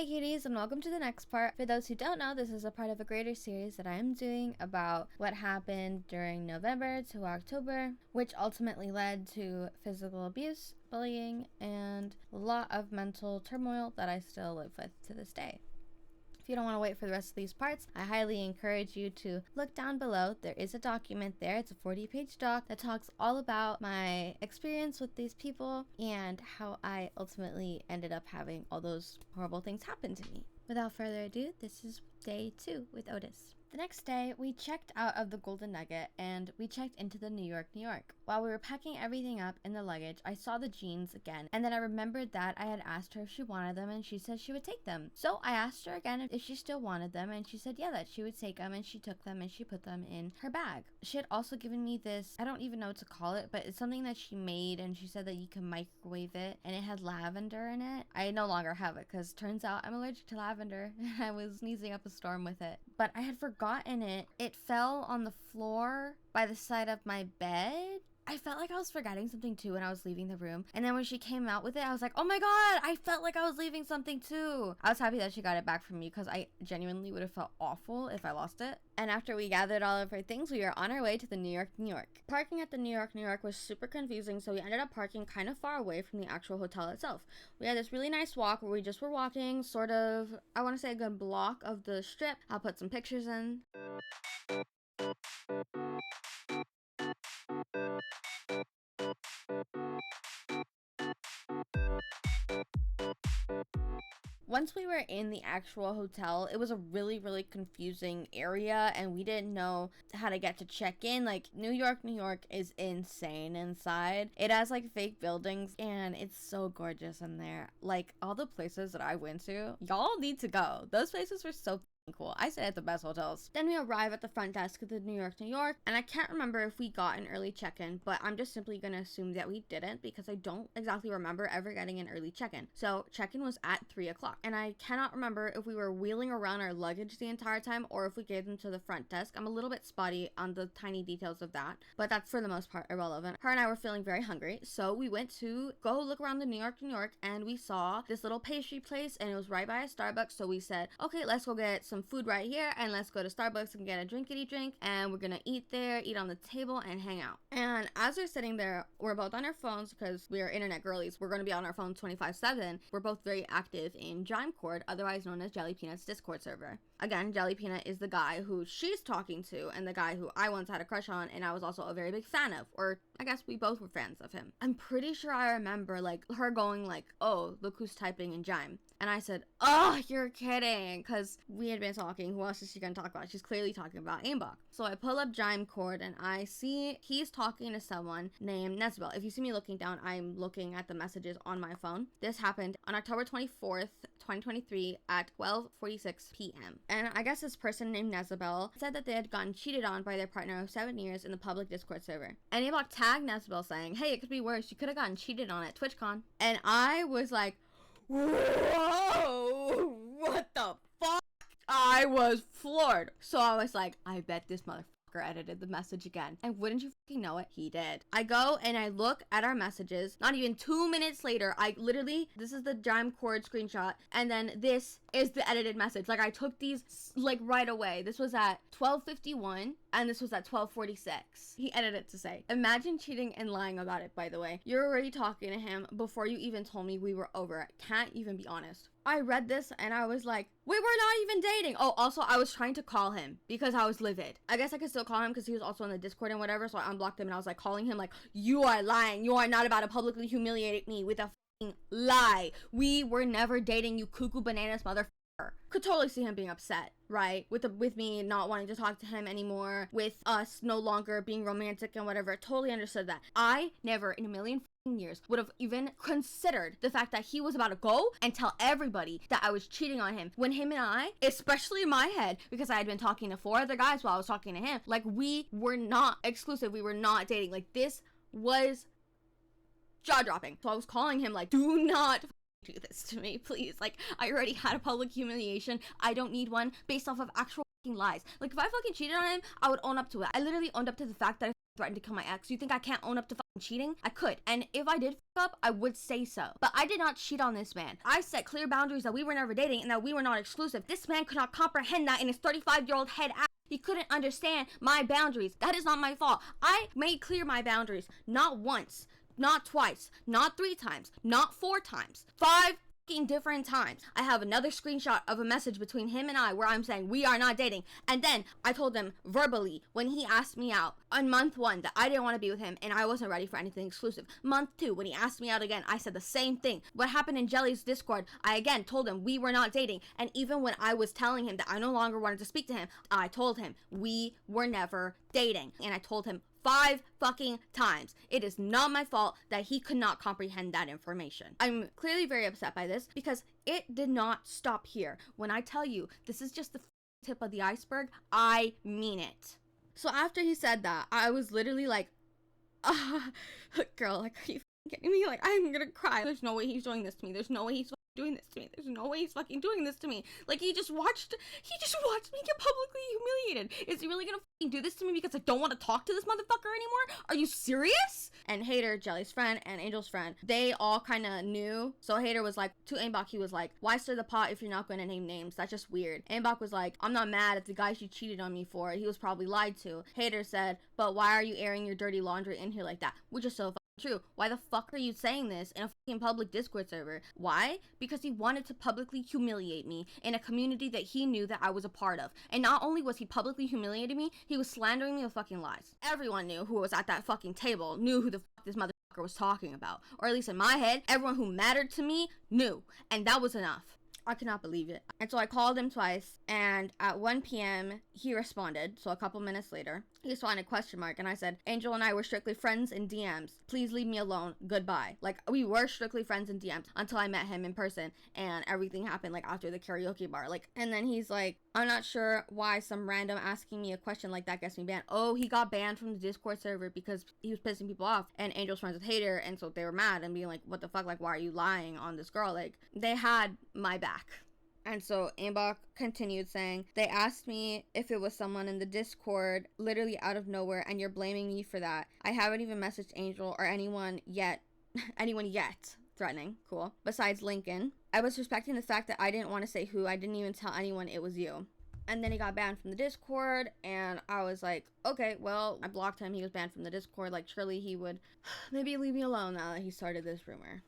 Hey cuties, and welcome to the next part. For those who don't know, this is a part of a greater series that I am doing about what happened during November to October, which ultimately led to physical abuse, bullying, and a lot of mental turmoil that I still live with to this day. If you don't want to wait for the rest of these parts, I highly encourage you to look down below. There is a document there. It's a 40-page doc that talks all about my experience with these people and how I ultimately ended up having all those horrible things happen to me. Without further ado, this is day 2 with Otis. The next day, we checked out of the Golden Nugget and we checked into the New York. While we were packing everything up in the luggage, I saw the jeans again, and then I remembered that I had asked her if she wanted them and she said she would take them. So I asked her again if she still wanted them, and she said yeah, that she would take them, and she took them and she put them in her bag. She had also given me this, I don't even know what to call it, but it's something that she made, and she said that you can microwave it, and it had lavender in it. I no longer have it because turns out I'm allergic to lavender and I was sneezing up a storm with it. But I had forgotten it. It fell on the floor by the side of my bed. I felt like I was forgetting something too when I was leaving the room. And then when she came out with it, I was like, oh my god, I felt like I was leaving something too. I was happy that she got it back from me because I genuinely would have felt awful if I lost it. And after we gathered all of her things, we were on our way to the New York. Parking at the New York was super confusing, so we ended up parking kind of far away from the actual hotel itself. We had this really nice walk where we just were walking sort of, I want to say a good block of the strip. I'll put some pictures in. Once we were in the actual hotel, it was a really confusing area and we didn't know how to get to check in. Like, New York is insane inside. It has like fake buildings and it's so gorgeous in there. Like, all the places that I went to, y'all need to go. Those places were so cool. I stayed at the best hotels. Then we arrive at the front desk of the New York, and I can't remember if we got an early check-in, but I'm just simply gonna assume that we didn't because I don't exactly remember ever getting an early check-in. So check-in was at 3 o'clock, and I cannot remember if we were wheeling around our luggage the entire time or if we gave them to the front desk. I'm a little bit spotty on the tiny details of that, but that's for the most part irrelevant. Her and I were feeling very hungry, so we went to go look around the New York, and we saw this little pastry place, and it was right by a Starbucks, so we said, okay, let's go get some food right here and let's go to Starbucks and get a drinkity drink, and we're gonna eat there, eat on the table, and hang out. And as we're sitting there, we're both on our phones because we are internet girlies. We're gonna be on our phones 24/7. We're both very active in Jimecord, otherwise known as Jelly Peanut's Discord server. Again, Jelly Peanut is the guy who she's talking to and the guy who I once had a crush on and I was also a very big fan of, or I guess we both were fans of him. I'm pretty sure I remember like her going like, oh, look who's typing in Jime. And I said, oh, you're kidding, because we had been talking. Who else is she going to talk about? She's clearly talking about Aimbach. So I pull up Jimecord and I see he's talking to someone named Nesbel. If you see me looking down, I'm looking at the messages on my phone. This happened on October 24th, 2023 at 12:46 p.m. And I guess this person named Nesbel said that they had gotten cheated on by their partner of 7 years in the public Discord server. And Aimbach tagged Nesbel saying, hey, it could be worse. You could have gotten cheated on at TwitchCon. And I was like, whoa, what the fuck? I was floored. So I was like, I bet this motherfucker edited the message again. And wouldn't you fucking know it, he did. I go and I look at our messages. Not even 2 minutes later, I literally, this is the Jimecord screenshot, and then this is the edited message. Like, I took these like right away. This was at 12:51 and this was at 12:46. He edited it to say, imagine cheating and lying about it, by the way. You're already talking to him before you even told me we were over it. Can't even be honest. I read this and I was like, we were not even dating. Oh, also, I was trying to call him because I was livid. I guess I could still call him because he was also on the Discord and whatever, so I unblocked him and I was like calling him like, you are lying. You are not about to publicly humiliate me with a f***ing lie. We were never dating, you cuckoo bananas motherfucker. Could totally see him being upset, right? With me not wanting to talk to him anymore, with us no longer being romantic and whatever. Totally understood that. I never in a million years would have even considered the fact that he was about to go and tell everybody that I was cheating on him, when him and I, especially in my head, because I had been talking to 4 other guys while I was talking to him, like, we were not exclusive, we were not dating. Like, this was jaw-dropping. So I was calling him like, do not do this to me, please. Like, I already had a public humiliation. I don't need one based off of actual lies. Like, if I fucking cheated on him, I would own up to it. I literally owned up to the fact that I threatened to kill my ex. You think I can't own up to cheating, I could. And if I did fuck up, I would say so. But I did not cheat on this man. I set clear boundaries that we were never dating and that we were not exclusive. This man could not comprehend that in his 35-year-old head. He couldn't understand my boundaries. That is not my fault. I made clear my boundaries. Not once, not twice, not 3 times, not 4 times, 5 different times. I have another screenshot of a message between him and I where I'm saying we are not dating. And then I told him verbally when he asked me out on month 1 that I didn't want to be with him and I wasn't ready for anything exclusive. Month 2, when he asked me out again, I said the same thing. What happened in Jelly's Discord, I again told him we were not dating. And even when I was telling him that I no longer wanted to speak to him, I told him we were never dating. And I told him 5 fucking times. It is not my fault that he could not comprehend that information. I'm clearly very upset by this because it did not stop here. When I tell you this is just the tip of the iceberg, I mean it. So after he said that, I was literally like, girl, like, are you kidding me? Like, I'm gonna cry. There's no way he's doing this to me. There's no way he's doing this to me. There's no way he's fucking doing this to me. Like, he just watched me get publicly humiliated. Is he really gonna fucking do this to me because I don't want to talk to this motherfucker anymore? Are you serious? And Hater, Jelly's friend, and Angel's friend, they all kind of knew. So Hater was like, to Aimbach, he was like, why stir the pot if you're not going to name names? That's just weird. Aimbach was like, I'm not mad at the guy she cheated on me for. He was probably lied to. Hater said, but why are you airing your dirty laundry in here like that? Which is so true. Why the fuck are you saying this in a fucking public Discord server? Why? Because he wanted to publicly humiliate me in a community that he knew that I was a part of. And not only was he publicly humiliating me, he was slandering me with fucking lies. Everyone knew who was at that fucking table knew who the fuck this motherfucker was talking about. Or at least in my head, everyone who mattered to me knew. And that was enough. I could not believe it. And so I called him twice, and at 1 p.m. he responded. So a couple minutes later, he responded ? And I said, Angel and I were strictly friends in DMs. Please leave me alone. Goodbye. Like, we were strictly friends in DMs until I met him in person, and everything happened like after the karaoke bar. Like, and then he's like, I'm not sure why some random asking me a question like that gets me banned. Oh, he got banned from the Discord server because he was pissing people off, and Angel's friends with Hater, and so they were mad and being like, what the fuck, like, why are you lying on this girl? Like, they had my back. And so Aimbach continued saying, they asked me if it was someone in the Discord literally out of nowhere, and you're blaming me for that. I haven't even messaged Angel or anyone yet. Threatening. Cool. Besides Lincoln. I was respecting the fact that I didn't want to say who. I didn't even tell anyone it was you. And then he got banned from the Discord, and I was like, okay, well, I blocked him. He was banned from the Discord. Like, surely he would maybe leave me alone now that he started this rumor.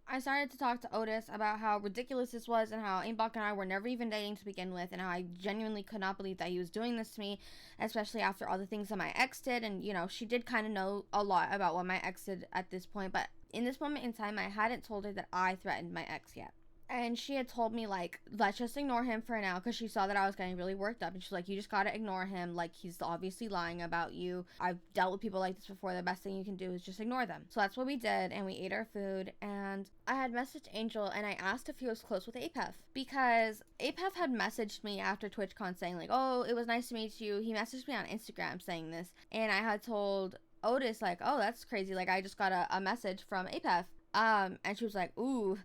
I started to talk to Otis about how ridiculous this was and how Aimbach and I were never even dating to begin with, and how I genuinely could not believe that he was doing this to me, especially after all the things that my ex did. And, you know, she did kind of know a lot about what my ex did at this point, but in this moment in time, I hadn't told her that I threatened my ex yet. And she had told me, like, let's just ignore him for now, because she saw that I was getting really worked up. And she's like, you just gotta ignore him. Like, he's obviously lying about you. I've dealt with people like this before. The best thing you can do is just ignore them. So that's what we did, and we ate our food. And I had messaged Angel, and I asked if he was close with Apef, because Apef had messaged me after TwitchCon saying, like, oh, it was nice to meet you. He messaged me on Instagram saying this, and I had told Otis, like, oh, that's crazy. Like, I just got a message from Apef. And she was like, ooh,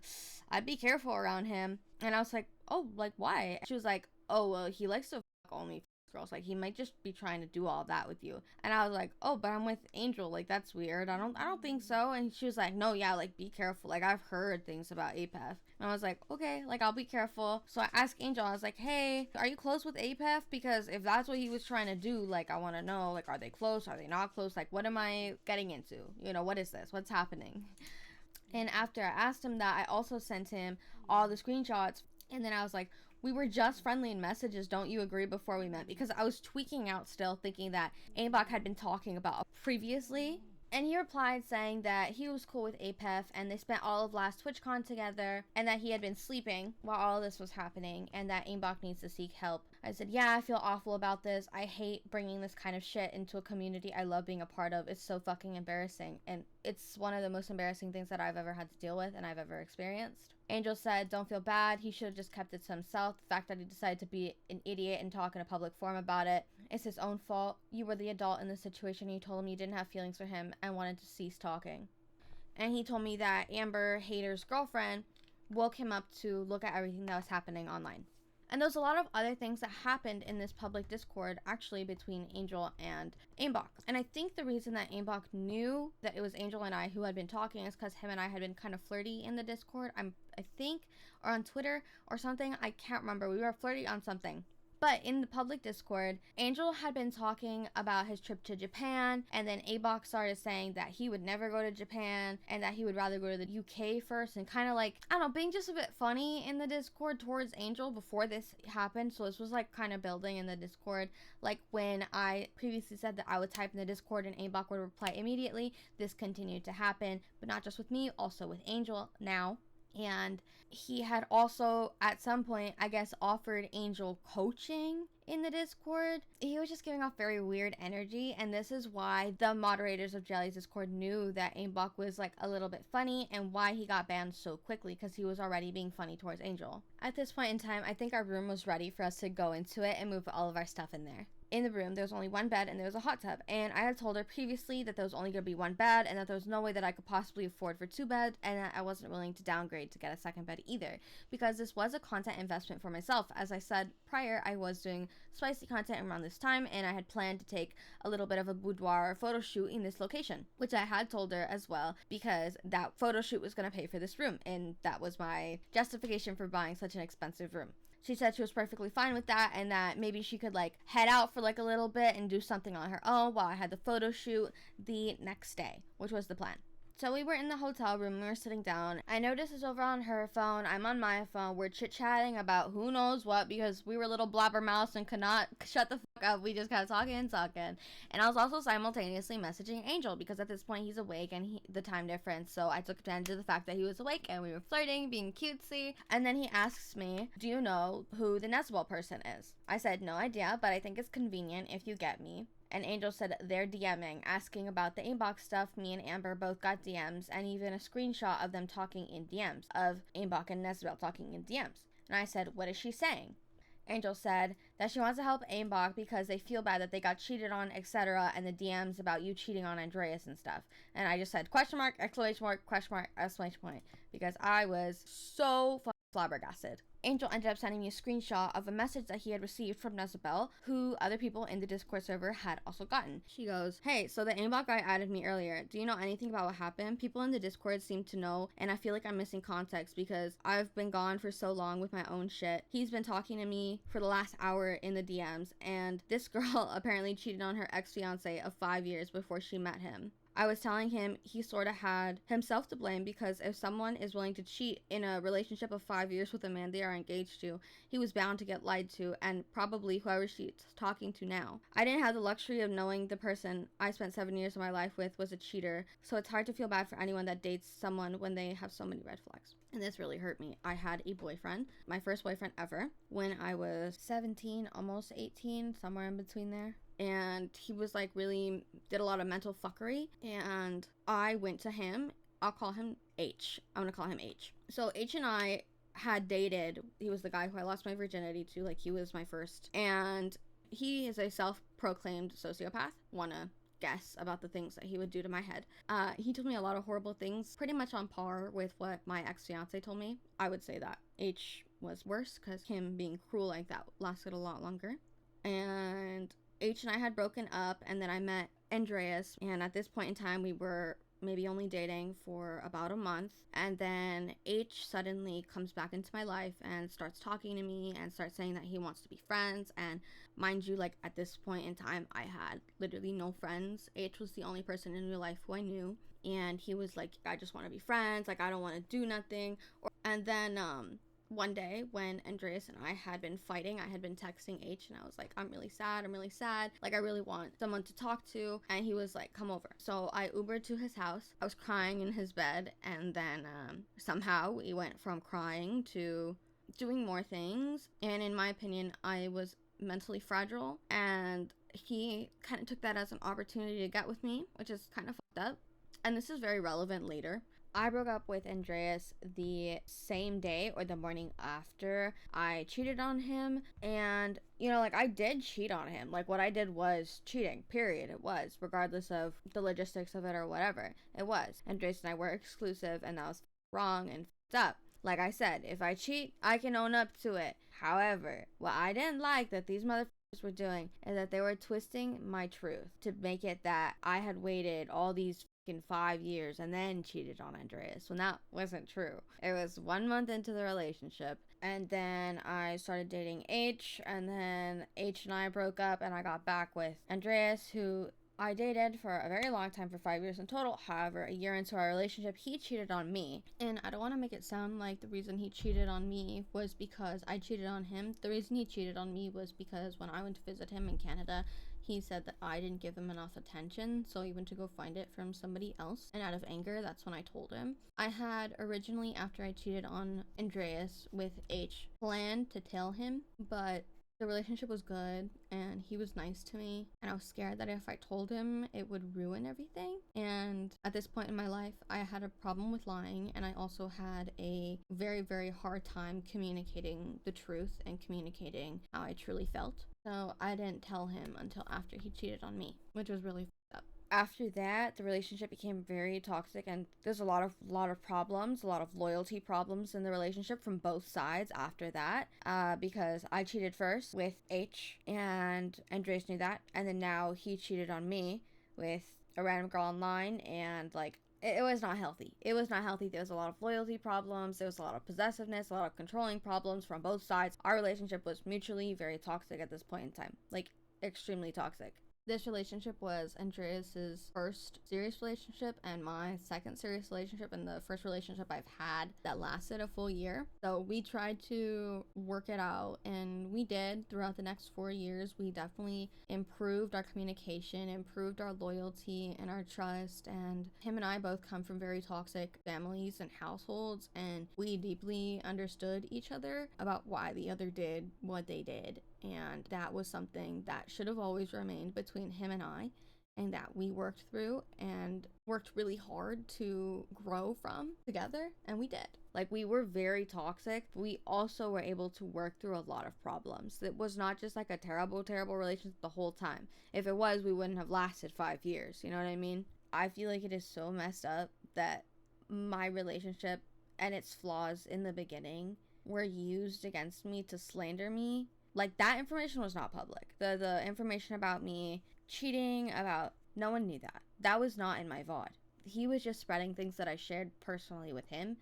I'd be careful around him. And I was like, oh, like, why? She was like, oh, well, he likes to fuck only girls. Like, he might just be trying to do all that with you. And I was like, oh, but I'm with Angel. Like, that's weird. I don't think so. And she was like, no, yeah, like, be careful. Like, I've heard things about Apef. And I was like, okay, like, I'll be careful. So I asked Angel, I was like, hey, are you close with Apef? Because if that's what he was trying to do, like, I want to know, like, are they close? Are they not close? Like, what am I getting into? You know, what is this? What's happening? And after I asked him that, I also sent him all the screenshots. And then I was like, we were just friendly in messages. Don't you agree before we met? Because I was tweaking out still, thinking that Aimbach had been talking about previously. And he replied saying that he was cool with Apef, and they spent all of last TwitchCon together, and that he had been sleeping while all of this was happening, and that Aimbach needs to seek help. I said, yeah, I feel awful about this. I hate bringing this kind of shit into a community I love being a part of. It's so fucking embarrassing, and it's one of the most embarrassing things that I've ever had to deal with and I've ever experienced. Angel said, don't feel bad. He should have just kept it to himself. The fact that he decided to be an idiot and talk in a public forum about it, it's his own fault. You were the adult in the situation. You told him you didn't have feelings for him and wanted to cease talking. And he told me that Amber, Hater's girlfriend, woke him up to look at everything that was happening online. And there's a lot of other things that happened in this public Discord actually between Angel and Aimbach. And I think the reason that Aimbach knew that it was Angel and I who had been talking is because him and I had been kind of flirty in the Discord. I think, or on Twitter or something. I can't remember. We were flirty on something. But in the public Discord, Angel had been talking about his trip to Japan, and then Abok started saying that he would never go to Japan and that he would rather go to the UK first, and kind of like, I don't know, being just a bit funny in the Discord towards Angel before this happened. So this was like kind of building in the Discord. Like when I previously said that I would type in the Discord and Abok would reply immediately, this continued to happen, but not just with me, also with Angel now. And he had also at some point, I guess, offered Angel coaching in the Discord. He was just giving off very weird energy, and this is why the moderators of Jelly's Discord knew that Aimbach was like a little bit funny, and why he got banned so quickly, because he was already being funny towards Angel. At this point in time, I think our room was ready for us to go into it and move all of our stuff in there. In the room, there was only one bed and there was a hot tub, and I had told her previously that there was only going to be one bed and that there was no way that I could possibly afford for 2 beds, and that I wasn't willing to downgrade to get a second bed either, because this was a content investment for myself. As I said prior, I was doing spicy content around this time, and I had planned to take a little bit of a boudoir photo shoot in this location, which I had told her as well, because that photo shoot was going to pay for this room, and that was my justification for buying such an expensive room. She said she was perfectly fine with that, and that maybe she could like head out for like a little bit and do something on her own while I had the photo shoot the next day, which was the plan. So we were in the hotel room, we were sitting down. I noticed is over on her phone, I'm on my phone, we're chit-chatting about who knows what, because we were little blabbermouths and could not shut the fuck up. We just kept talking and talking. And I was also simultaneously messaging Angel, because at this point he's awake and the time difference, so I took advantage of the fact that he was awake and we were flirting, being cutesy. And then he asks me, do you know who the Nezabel person is? I said, no idea, but I think it's convenient if you get me. And Angel said they're DMing, asking about the inbox stuff. Me and Amber both got DMs, and even a screenshot of them talking in DMs, of Aimbach and Nezabel talking in DMs. And I said, what is she saying? Angel said that she wants to help Aimbach because they feel bad that they got cheated on, etc., and the DMs about you cheating on Andreas and stuff. And I just said, question mark, exclamation mark, question mark, exclamation point, because I was so flabbergasted. Angel ended up sending me a screenshot of a message that he had received from Nezabel, who other people in the Discord server had also gotten. She goes, hey, so the aimbot guy added me earlier. Do you know anything about what happened? People in the Discord seem to know, and I feel like I'm missing context because I've been gone for so long with my own shit. He's been talking to me for the last hour in the DMs, and this girl apparently cheated on her ex-fiance of 5 years before she met him. I was telling him he sort of had himself to blame, because if someone is willing to cheat in a relationship of 5 years with a man they are engaged to, he was bound to get lied to, and probably whoever she's talking to now. I didn't have the luxury of knowing the person I spent 7 years of my life with was a cheater, so it's hard to feel bad for anyone that dates someone when they have so many red flags. And this really hurt me. I had a boyfriend, my first boyfriend ever, when I was 17, almost 18, somewhere in between there. And he was like really did a lot of mental fuckery, and I went to him. I'll call him H. I'm gonna call him H. So H and I had dated. He was the guy who I lost my virginity to. Like, he was my first, and he is a self-proclaimed sociopath. Wanna guess about the things that he would do to my head. He told me a lot of horrible things, pretty much on par with what my ex-fiance told me. I would say that H was worse, because him being cruel like that lasted a lot longer. And H and I had broken up, and then I met Andreas, and at this point in time we were maybe only dating for about a month, and then H suddenly comes back into my life and starts talking to me and starts saying that he wants to be friends. And mind you, like, at this point in time I had literally no friends. H was the only person in real life who I knew, and he was like, I just want to be friends, like, I don't want to do nothing. And then one day when Andreas and I had been fighting, I had been texting H and I was like, I'm really sad, like, I really want someone to talk to. And he was like, come over. So I Ubered to his house. I was crying in his bed, and then somehow we went from crying to doing more things. And in my opinion, I was mentally fragile, and he kind of took that as an opportunity to get with me, which is kind of fucked up. And this is very relevant later. I broke up with Andreas the same day or the morning after I cheated on him. And, you know, like, I did cheat on him. Like, what I did was cheating, period. It was, regardless of the logistics of it or whatever. It was. Andreas and I were exclusive, and that was wrong and fucked up. Like I said, if I cheat, I can own up to it. However, what I didn't like that these motherfuckers were doing is that they were twisting my truth to make it that I had waited all these fucking 5 years and then cheated on Andreas, when that wasn't true. It was 1 month into the relationship, and then I started dating H, and then H and I broke up, and I got back with Andreas, who I dated for a very long time, for 5 years in total. However, a year into our relationship, he cheated on me. And I don't want to make it sound like the reason he cheated on me was because I cheated on him. The reason he cheated on me was because when I went to visit him in Canada, he said that I didn't give him enough attention, so he went to go find it from somebody else. And out of anger, that's when I told him. I had originally, after I cheated on Andreas with H, planned to tell him, but the relationship was good and he was nice to me, and I was scared that if I told him it would ruin everything. And at this point in my life, I had a problem with lying, and I also had a very, very hard time communicating the truth and communicating how I truly felt. So I didn't tell him until after he cheated on me, which was really fucked up. After that, the relationship became very toxic, and there's a lot of problems, a lot of loyalty problems in the relationship from both sides after that, because I cheated first with H, and Andres knew that, and then now he cheated on me with a random girl online, and like, it was not healthy. It was not healthy. There was a lot of loyalty problems. There was a lot of possessiveness, a lot of controlling problems from both sides. Our relationship was mutually very toxic at this point in time, like extremely toxic. This relationship was Andreas's first serious relationship and my second serious relationship, and the first relationship I've had that lasted a full year. So we tried to work it out, and we did. Throughout the next 4 years, we definitely improved our communication, improved our loyalty and our trust, and him and I both come from very toxic families and households, and we deeply understood each other about why the other did what they did. And that was something that should have always remained between him and I, and that we worked through and worked really hard to grow from together, and we did. Like, we were very toxic, but we also were able to work through a lot of problems. It was not just like a terrible relationship the whole time. If it was, we wouldn't have lasted 5 years, you know what I mean? I feel like it is so messed up that my relationship and its flaws in the beginning were used against me to slander me. Like, that information was not public. The information about me cheating, about, no one knew that. That was not in my VOD. He was just spreading things that I shared personally with him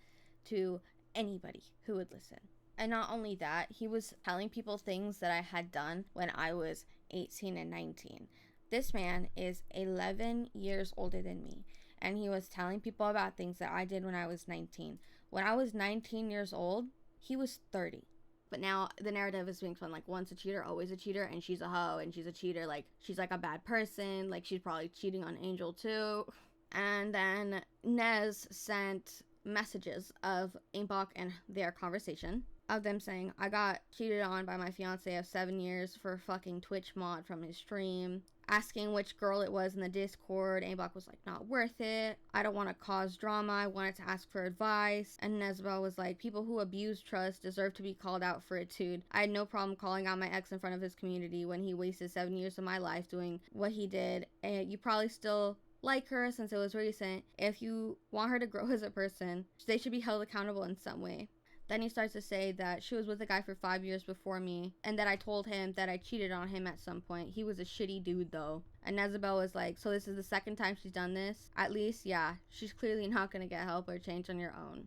to anybody who would listen. And not only that, he was telling people things that I had done when I was 18 and 19. This man is 11 years older than me, and he was telling people about things that I did when I was 19. When I was 19 years old, he was 30. But now the narrative is being spun like, once a cheater, always a cheater, and she's a hoe, and she's a cheater, like, she's like a bad person, like she's probably cheating on Angel too. And then Nez sent messages of Aimbach and their conversation, of them saying, I got cheated on by my fiance of 7 years for a fucking Twitch mod from his stream. Asking which girl it was in the Discord. Aimbach was like, not worth it. I don't want to cause drama. I wanted to ask for advice. And Nesbel was like, people who abuse trust deserve to be called out for it too. I had no problem calling out my ex in front of his community when he wasted 7 years of my life doing what he did. And you probably still like her since it was recent. If you want her to grow as a person, they should be held accountable in some way. Then he starts to say that she was with a guy for 5 years before me, and that I told him that I cheated on him at some point. He was a shitty dude though. And Nezabel was like, so this is the second time she's done this? At least, yeah, she's clearly not gonna get help or change on your own.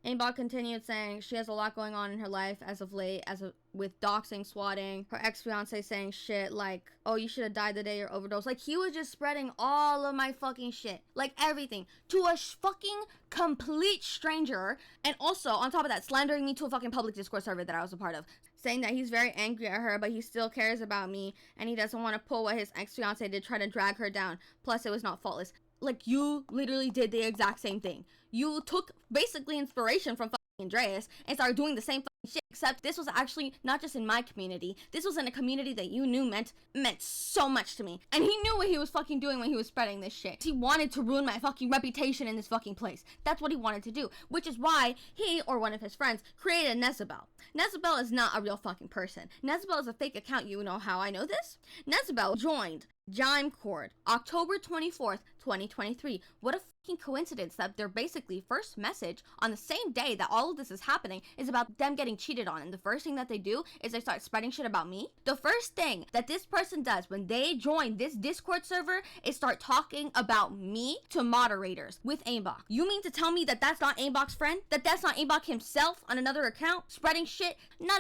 Aimbot continued saying she has a lot going on in her life as of late, with doxing, swatting, her ex-fiance saying shit like, oh, you should have died the day you overdosed. Like, he was just spreading all of my fucking shit, like everything, to a fucking complete stranger, and also, on top of that, slandering me to a fucking public Discord server that I was a part of, saying that he's very angry at her, but he still cares about me, and he doesn't want to pull what his ex-fiance did, try to drag her down, plus it was not faultless. Like, you literally did the exact same thing. You took basically inspiration from fucking Andreas and started doing the same fucking shit, except this was actually not just in my community. This was in a community that you knew meant so much to me. And he knew what he was fucking doing when he was spreading this shit. He wanted to ruin my fucking reputation in this fucking place. That's what he wanted to do, which is why he or one of his friends created Nezabel. Nezabel is not a real fucking person. Nezabel is a fake account. You know how I know this? Nezabel joined Jimecord October 24th, 2023. What a fucking coincidence that their basically first message on the same day that all of this is happening is about them getting cheated on. And the first thing that they do is they start spreading shit about me. The first thing that this person does when they join this Discord server is start talking about me to moderators with Aimbach. You mean to tell me that that's not Aimbach's friend? That that's not Aimbach himself on another account spreading shit? No.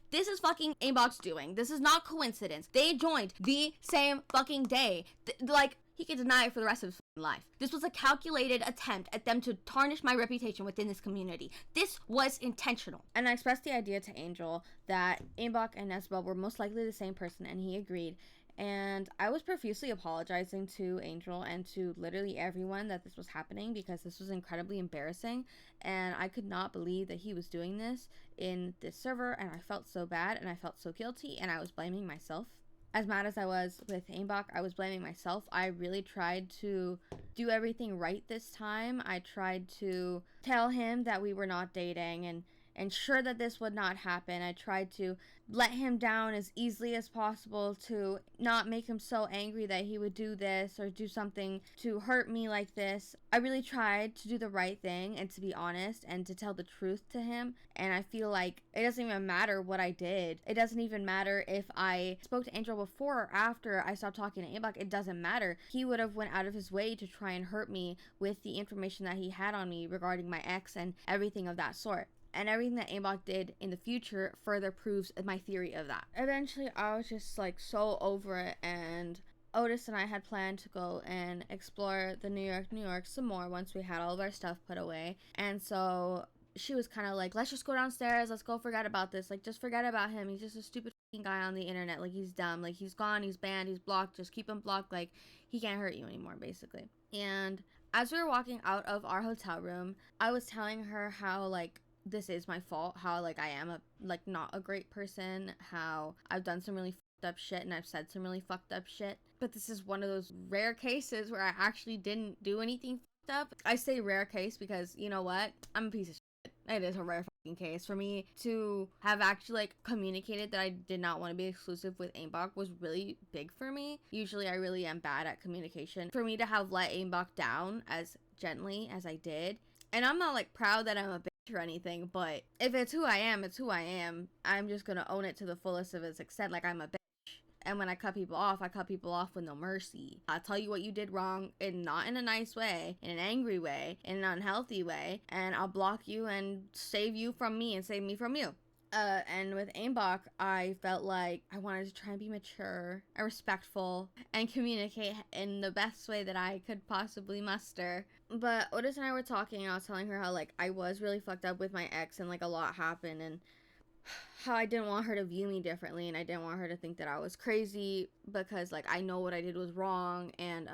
This is fucking Aimbach's doing. This is not coincidence. They joined the same fucking day. Like, he could deny it for the rest of his life. This was a calculated attempt at them to tarnish my reputation within this community. This was intentional. And I expressed the idea to Angel that Aimbach and Nesbel were most likely the same person, and he agreed. And I was profusely apologizing to Angel and to literally everyone that this was happening, because this was incredibly embarrassing, and I could not believe that he was doing this in this server, and I felt so bad, and I felt so guilty, and I was blaming myself. As mad as I was with Aimbach, I was blaming myself. I really tried to do everything right this time. I tried to tell him that we were not dating and ensure that this would not happen. I tried to let him down as easily as possible to not make him so angry that he would do this or do something to hurt me like this. I really tried to do the right thing and to be honest and to tell the truth to him. And I feel like it doesn't even matter what I did. It doesn't even matter if I spoke to Angel before or after I stopped talking to Aimbach. It doesn't matter. He would have went out of his way to try and hurt me with the information that he had on me regarding my ex and everything of that sort. And everything that Aimbach did in the future further proves my theory of that. Eventually, I was just like so over it, and Otis and I had planned to go and explore the New York some more once we had all of our stuff put away. And so she was kind of like, let's just go downstairs, let's go forget about this, like just forget about him, he's just a stupid guy on the internet, like he's dumb, like he's gone, he's banned, he's blocked, just keep him blocked, like he can't hurt you anymore basically. And as we were walking out of our hotel room, I was telling her how like this is my fault, how like I am a like not a great person, how I've done some really fucked up shit and I've said some really fucked up shit, but this is one of those rare cases where I actually didn't do anything fucked up. I say rare case because you know what, I'm a piece of shit. It is a rare fucking case. For me to have actually like communicated that I did not want to be exclusive with Aimbach was really big for me. Usually I really am bad at communication. For me to have let Aimbach down as gently as I did, and I'm not like proud that I'm a bitch or anything, but if it's who I am, it's who I am. I'm just gonna own it to the fullest of its extent, like I'm a bitch. And when I cut people off, I cut people off with no mercy. I'll tell you what you did wrong, and not in a nice way, in an angry way, in an unhealthy way, and I'll block you and save you from me and save me from you. And with Aimbach, I felt like I wanted to try and be mature and respectful and communicate in the best way that I could possibly muster. But Otis and I were talking, and I was telling her how like I was really fucked up with my ex, and like a lot happened, and how I didn't want her to view me differently, and I didn't want her to think that I was crazy, because like I know what I did was wrong, and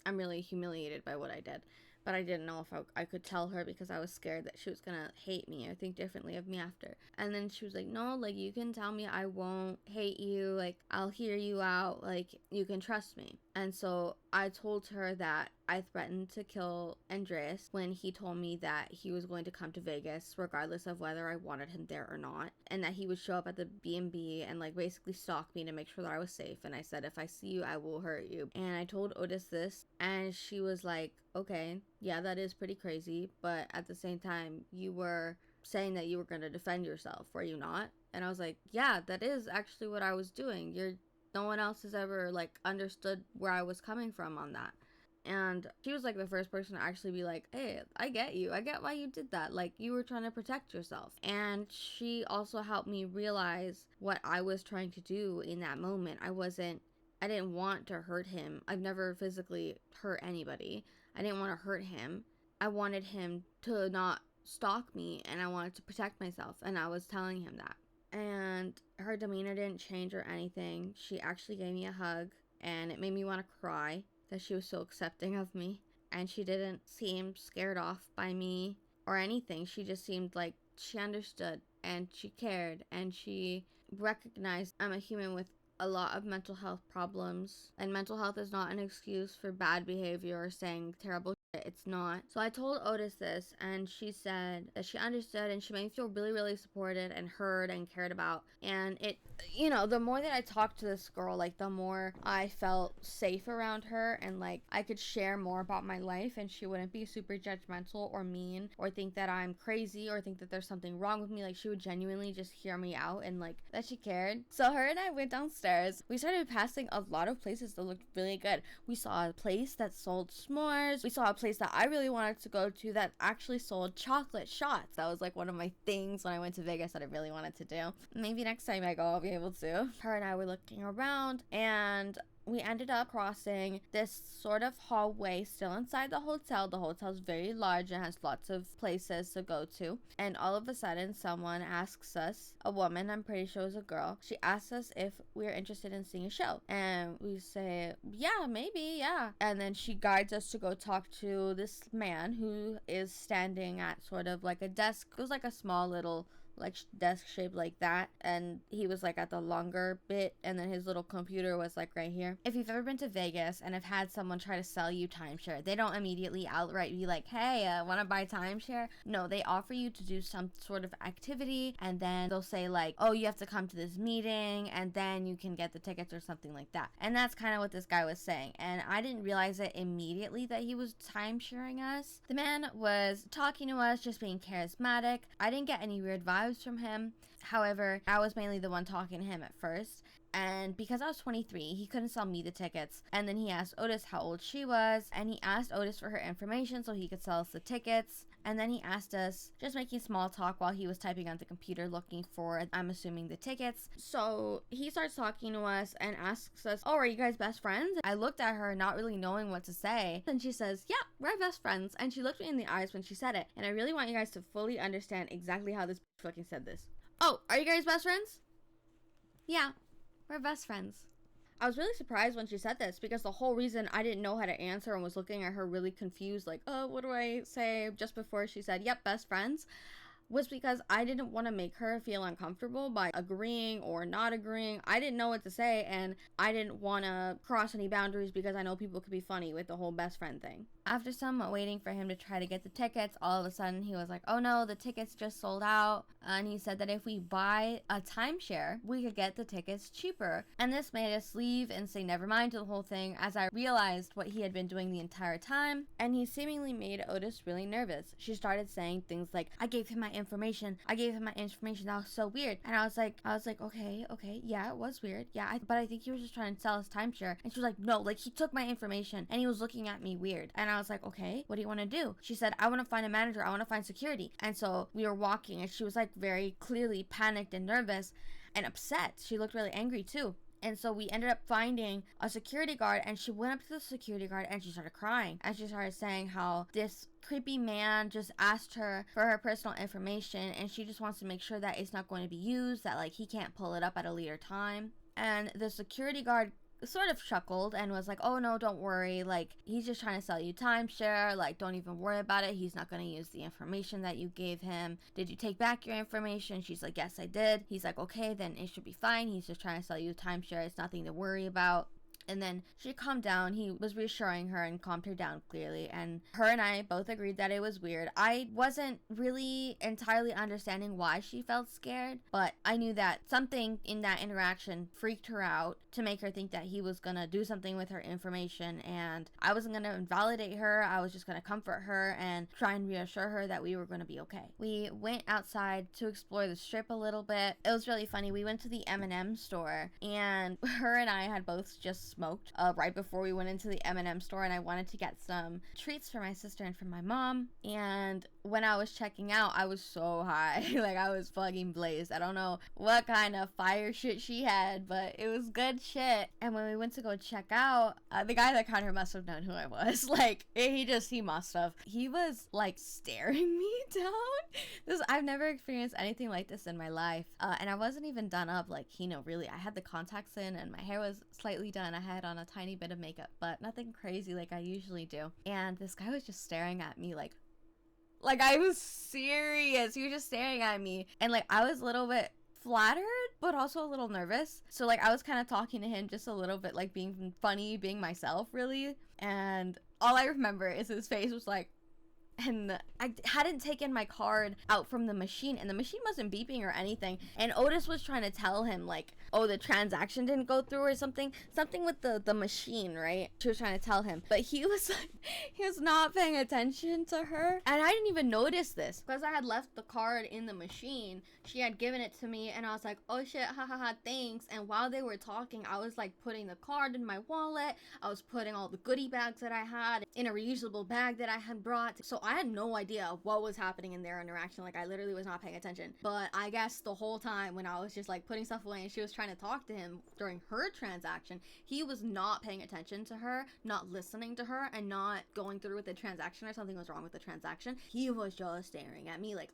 I'm really humiliated by what I did. But I didn't know if I could tell her, because I was scared that she was gonna hate me or think differently of me after. And then she was like, no, like you can tell me, I won't hate you, like I'll hear you out, like you can trust me. And so I told her that I threatened to kill Andreas when he told me that he was going to come to Vegas regardless of whether I wanted him there or not, and that he would show up at the B&B and like basically stalk me to make sure that I was safe. And I said, if I see you, I will hurt you. And I told Otis this, and she was like, okay, yeah, that is pretty crazy, but at the same time, you were saying that you were going to defend yourself, were you not? And I was like, yeah, that is actually what I was doing. No one else has ever like understood where I was coming from on that. And she was like the first person to actually be like, hey, I get you. I get why you did that. Like, you were trying to protect yourself. And she also helped me realize what I was trying to do in that moment. I didn't want to hurt him. I've never physically hurt anybody. I didn't want to hurt him. I wanted him to not stalk me, and I wanted to protect myself, and I was telling him that. And her demeanor didn't change or anything. She actually gave me a hug, and it made me want to cry that she was so accepting of me. And she didn't seem scared off by me or anything. She just seemed like she understood, and she cared, and she recognized I'm a human with a lot of mental health problems, and mental health is not an excuse for bad behavior or saying terrible shit. it's not. So I told Otis this, and she said that she understood, and she made me feel really, really supported and heard and cared about. And it, you know, the more that I talked to this girl, like, the more I felt safe around her, and like I could share more about my life, and she wouldn't be super judgmental or mean or think that I'm crazy or think that there's something wrong with me. Like, she would genuinely just hear me out and like that she cared. So her and I went downstairs. We started passing a lot of places that looked really good. We saw a place that sold s'mores. We saw a place that I really wanted to go to that actually sold chocolate shots. That was like one of my things when I went to Vegas that I really wanted to do. Maybe next time I go, I'll be able to. Her and I were looking around, and we ended up crossing this sort of hallway still inside the hotel. The hotel's very large and has lots of places to go to. And all of a sudden, someone asks us, a woman, I'm pretty sure it was a girl, she asks us if we're interested in seeing a show. And we say, yeah, maybe, yeah. And then she guides us to go talk to this man who is standing at sort of like a desk. It was like a small little like desk shaped like that, and he was like at the longer bit, and then his little computer was like right here. If you've ever been to Vegas and have had someone try to sell you timeshare, they don't immediately outright be like, hey, want to buy timeshare? No, they offer you to do some sort of activity, and then they'll say like, oh, you have to come to this meeting and then you can get the tickets or something like that. And that's kind of what this guy was saying, and I didn't realize it immediately that he was timesharing us. The man was talking to us, just being charismatic. I didn't get any weird vibes from him. However, I was mainly the one talking to him at first, and because I was 23, he couldn't sell me the tickets. And then he asked Otis how old she was, and he asked Otis for her information so he could sell us the tickets. And then he asked us, just making small talk while he was typing on the computer looking for, I'm assuming, the tickets. So he starts talking to us and asks us, oh, are you guys best friends? I looked at her not really knowing what to say. And she says, yeah, we're best friends. And she looked me in the eyes when she said it. And I really want you guys to fully understand exactly how this fucking said this. Oh, are you guys best friends? Yeah, we're best friends. I was really surprised when she said this, because the whole reason I didn't know how to answer and was looking at her really confused, like, oh, what do I say, just before she said, yep, best friends, was because I didn't want to make her feel uncomfortable by agreeing or not agreeing. I didn't know what to say, and I didn't want to cross any boundaries because I know people could be funny with the whole best friend thing. After some waiting for him to try to get the tickets, all of a sudden he was like, oh no, the tickets just sold out. And he said that if we buy a timeshare, we could get the tickets cheaper. And this made us leave and say never mind to the whole thing, as I realized what he had been doing the entire time. And he seemingly made Otis really nervous. She started saying things like, I gave him my information. That was so weird. And I was like, okay, yeah, it was weird. Yeah, but I think he was just trying to sell us timeshare. And she was like, no, like, he took my information and he was looking at me weird. And I was like, okay, what do you want to do? She said, I want to find a manager. I want to find security. And so we were walking, and she was like very clearly panicked and nervous and upset. She looked really angry too. And so we ended up finding a security guard, and she went up to the security guard and she started crying. And she started saying how this creepy man just asked her for her personal information, and she just wants to make sure that it's not going to be used, that like he can't pull it up at a later time. And the security guard sort of chuckled and was like, oh no, don't worry, like, he's just trying to sell you timeshare, like, don't even worry about it, he's not going to use the information that you gave him. Did you take back your information? She's like, yes, I did. He's like, okay, then it should be fine, he's just trying to sell you timeshare, it's nothing to worry about. And then she calmed down. He was reassuring her and calmed her down clearly. And her and I both agreed that it was weird. I wasn't really entirely understanding why she felt scared, but I knew that something in that interaction freaked her out to make her think that he was gonna do something with her information. And I wasn't gonna invalidate her. I was just gonna comfort her and try and reassure her that we were gonna be okay. We went outside to explore the strip a little bit. It was really funny. We went to the M&M store, and her and I had both just smoked right before we went into the M&M store, and I wanted to get some treats for my sister and for my mom. And when I was checking out, I was so high. Like, I was fucking blazed. I don't know what kind of fire shit she had, but it was good shit. And when we went to go check out, the guy that counter must have known who I was. Like, he must have. He was like staring me down. I've never experienced anything like this in my life. And I wasn't even done up, like, really. I had the contacts in and my hair was slightly done. I had on a tiny bit of makeup, but nothing crazy like I usually do. And this guy was just staring at me like I was serious. He was just staring at me, and like I was a little bit flattered but also a little nervous. So like I was kind of talking to him just a little bit, like being funny, being myself really. And all I remember is his face was like, and I hadn't taken my card out from the machine, and the machine wasn't beeping or anything, and Otis was trying to tell him like, oh, the transaction didn't go through or something with the machine, right? She was trying to tell him, but he was like, he was not paying attention to her, and I didn't even notice this because I had left the card in the machine. She had given it to me, and I was like, oh shit, ha ha ha, thanks. And while they were talking, I was like putting the card in my wallet, I was putting all the goodie bags that I had in a reusable bag that I had brought, so I had no idea what was happening in their interaction. Like, I literally was not paying attention. But I guess the whole time when I was just like putting stuff away and she was trying to talk to him during her transaction, he was not paying attention to her, not listening to her, and not going through with the transaction, or something was wrong with the transaction. He was just staring at me like,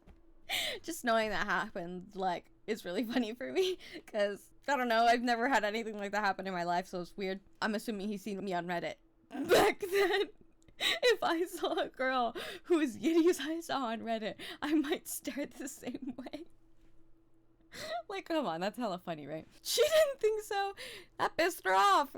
just knowing that happened, like, it's really funny for me, because I don't know, I've never had anything like that happen in my life, so it's weird. I'm assuming he's seen me on Reddit back then. If I saw a girl whose yitties I saw on Reddit, I might stare the same way. Like, come on, that's hella funny, right? She didn't think so. That pissed her off.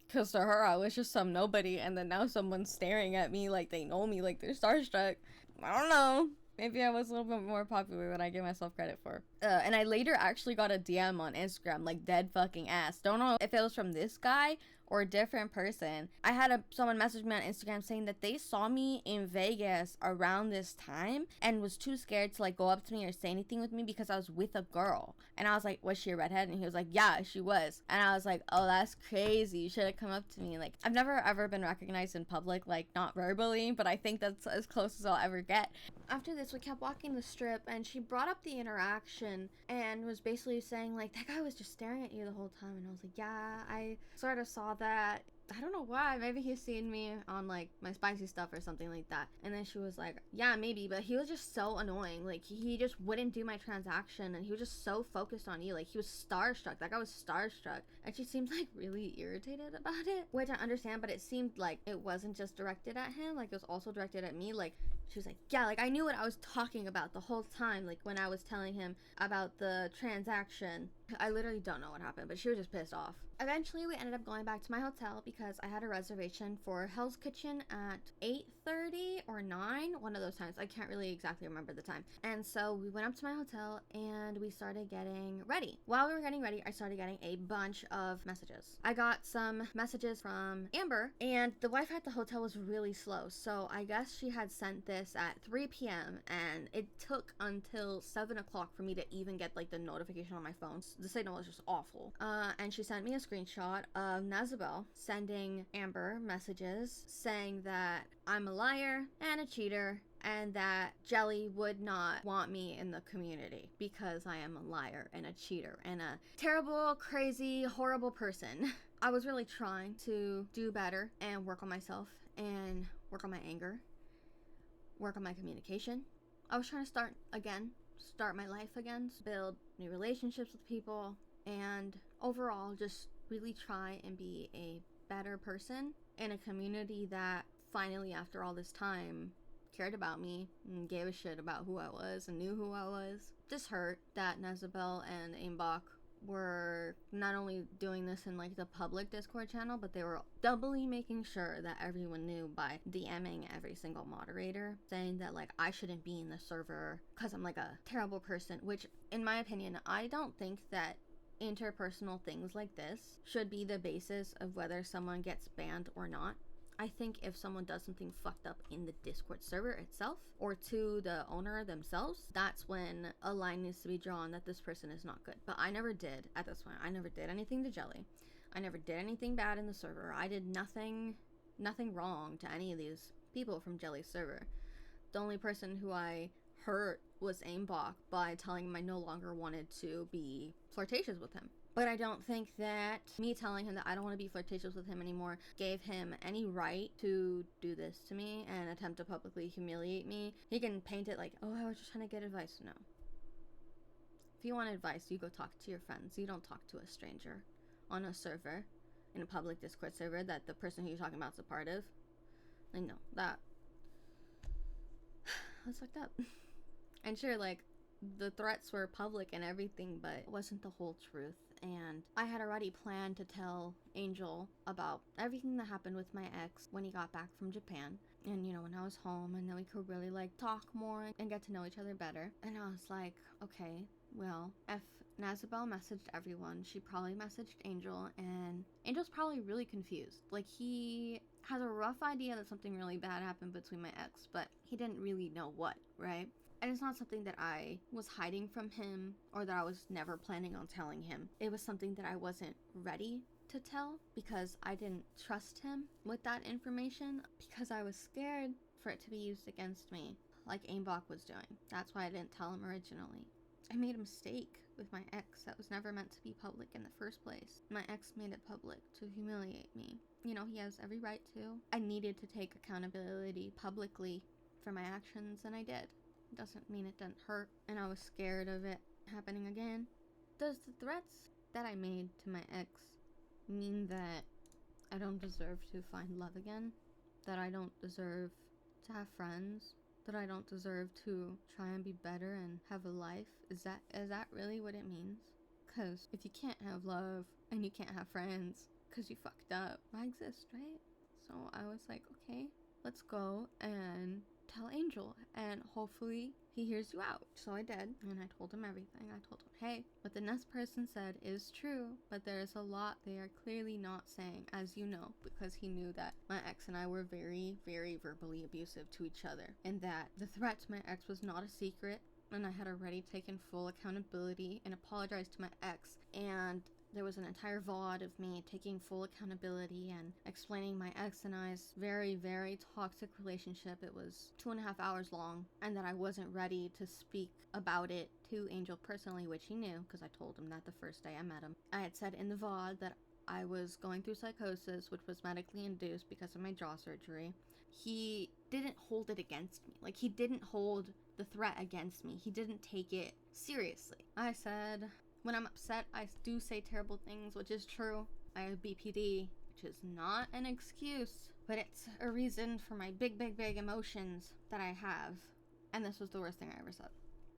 Because to her, I was just some nobody, and then now someone's staring at me like they know me, like they're starstruck. I don't know. Maybe I was a little bit more popular than I give myself credit for. And I later actually got a DM on Instagram, like dead fucking ass. Don't know if it was from this guy or a different person. I had someone message me on Instagram saying that they saw me in Vegas around this time and was too scared to like go up to me or say anything with me because I was with a girl. And I was like, was she a redhead? And he was like, yeah, she was. And I was like, oh, that's crazy. You should have come up to me. Like, I've never ever been recognized in public, like not verbally, but I think that's as close as I'll ever get. After this, we kept walking the strip and she brought up the interaction and was basically saying like, that guy was just staring at you the whole time. And I was like, yeah, I sort of saw that. I don't know why. Maybe he's seen me on like my spicy stuff or something like that. And then she was like, yeah, maybe. But he was just so annoying. Like, he just wouldn't do my transaction, and he was just so focused on you. Like, he was starstruck. That guy was starstruck. And she seemed like really irritated about it, which I understand, but it seemed like it wasn't just directed at him. Like, it was also directed at me. Like, she was like, yeah, like I knew what I was talking about the whole time. Like, when I was telling him about the transaction, I literally don't know what happened, but she was just pissed off. Eventually, we ended up going back to my hotel because I had a reservation for Hell's Kitchen at 8:30 or 9, one of those times. I can't really exactly remember the time. And so we went up to my hotel and we started getting ready. While we were getting ready, I started getting a bunch of messages. I got some messages from Amber, and the Wi-Fi at the hotel was really slow. So I guess she had sent this at 3 p.m. and it took until 7 o'clock for me to even get like the notification on my phone. The signal was just awful. And she sent me a screenshot of Nazabel sending Amber messages saying that I'm a liar and a cheater and that Jelly would not want me in the community because I am a liar and a cheater and a terrible, crazy, horrible person. I was really trying to do better and work on myself and work on my anger, work on my communication. I was trying to start my life again, build new relationships with people, and overall just really try and be a better person in a community that finally, after all this time, cared about me and gave a shit about who I was and knew who I was. Just hurt that Nazabel and Aimbach were not only doing this in like the public Discord channel, but they were doubly making sure that everyone knew by DMing every single moderator, saying that like I shouldn't be in the server because I'm like a terrible person, which in my opinion, I don't think that interpersonal things like this should be the basis of whether someone gets banned or not. I think if someone does something fucked up in the Discord server itself or to the owner themselves, that's when a line needs to be drawn that this person is not good. But I never did at this point. I never did anything to Jelly. I never did anything bad in the server. I did nothing wrong to any of these people from Jelly's server. The only person who I hurt was Aimbach by telling him I no longer wanted to be flirtatious with him. But I don't think that me telling him that I don't want to be flirtatious with him anymore gave him any right to do this to me and attempt to publicly humiliate me. He can paint it like, oh, I was just trying to get advice. No. If you want advice, you go talk to your friends. You don't talk to a stranger on a server, in a public Discord server that the person who you're talking about is a part of. I know, that's fucked up. And sure, like, the threats were public and everything, but it wasn't the whole truth. And I had already planned to tell Angel about everything that happened with my ex when he got back from Japan. And, you know, when I was home, and then we could really, like, talk more and get to know each other better. And I was like, okay, well, if Nazabel messaged everyone, she probably messaged Angel, and Angel's probably really confused. Like, he has a rough idea that something really bad happened between my ex, but he didn't really know what, right? And it's not something that I was hiding from him or that I was never planning on telling him. It was something that I wasn't ready to tell because I didn't trust him with that information because I was scared for it to be used against me like Aimbach was doing. That's why I didn't tell him originally. I made a mistake with my ex that was never meant to be public in the first place. My ex made it public to humiliate me. You know, he has every right to. I needed to take accountability publicly for my actions, and I did. Doesn't mean it didn't hurt, and I was scared of it happening again. Does the threats that I made to my ex mean that I don't deserve to find love again? That I don't deserve to have friends? That I don't deserve to try and be better and have a life? Is that really what it means? Because if you can't have love and you can't have friends because you fucked up, why exist, right? So I was like, okay, let's go and tell Angel, and hopefully he hears you out. So I did, and I told him everything. I told him, hey, what the next person said is true, but there is a lot they are clearly not saying, as you know, because he knew that my ex and I were very, very verbally abusive to each other, and that the threat to my ex was not a secret, and I had already taken full accountability and apologized to my ex, and there was an entire VOD of me taking full accountability and explaining my ex and I's very, very toxic relationship. It was 2.5 hours long, and that I wasn't ready to speak about it to Angel personally, which he knew because I told him that the first day I met him. I had said in the VOD that I was going through psychosis, which was medically induced because of my jaw surgery. He didn't hold it against me. Like, he didn't hold the threat against me. He didn't take it seriously. I said, when I'm upset, I do say terrible things, which is true. I have BPD, which is not an excuse, but it's a reason for my big, big, big emotions that I have. And this was the worst thing I ever said.